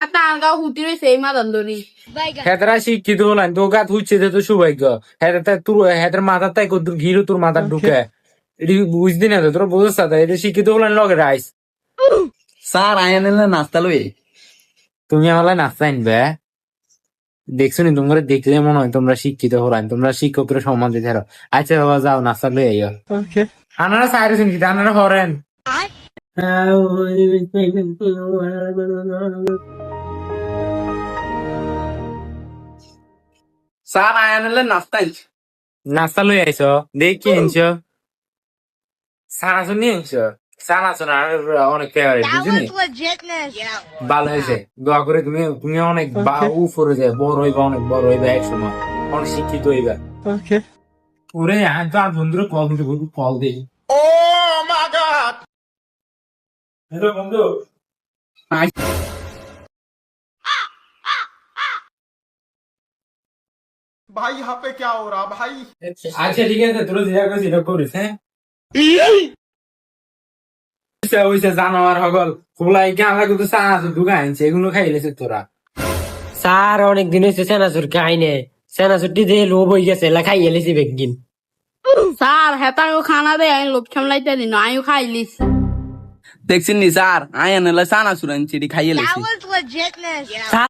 টাঙ্গা হুতি রয়েছে এই মাদান ধরি হেতারা শিক্ষিত হলেন তো গাত হচ্ছে তো সৌভাগ্য হেতার তোর হেতার মাথার তাই কত ঘিরো তোর মাথার ঢুকে এটি বুঝদি না তো তোরা বুঝছ না এটা শিক্ষিত হলেন লগে রাইস স্যার আয়া নিলে নাস্তা লই তুমি আমার নাস্তা আনবে দেখছো নি তোমরা দেখলে মনে হয় তোমরা শিক্ষিত হলেন তোমরা শিক্ষকরা সম্মান দিতে পারো আচ্ছা বাবা যাও নাস্তা লই আইও আনারা সাইরেছেন কি আনারা হরেন স্যার আয়া নিলে নাস্তা আনছি নাস্তা লই আইছো দেখ কি আনছো সানাসুন নিয়ে আনছো সানাসুন অনেক ফেভারিট বুঝলি ভালো হয়েছে দোয়া করে তুমি তুমি অনেক উপরে যায় বড় হইবা অনেক বড় হইবা এক সময় অনেক শিক্ষিত হইবা ওরে আমি তো আর বন্ধুরা কল দিতে বলবো কল দিই হ্যালো বন্ধু भाई यहाँ पे क्या हो रहा भाई আচ্ছা ঠিক আছে তোরা যেটা করছিস এটা করিস হ্যাঁ ওইসে জানোয়ার হগল খোলাই গাঁলা কিন্তু চা আছে দোকান আনছে এগুলো খাইলেছে তোরা স্যার অনেক দিন হয়েছে সেনাচুর খাইনে সেনাচুরটি দিয়ে লোভ হয়ে গেছে খাই এলেছি বেগিন স্যার হেতাকে খানা দে আমি লোভ সামলাইতে দিন আমিও খাইলিস দেখছেন নি স্যার আয়া নিলে সানা সুরান চিড়ি খাইয়ে লেছি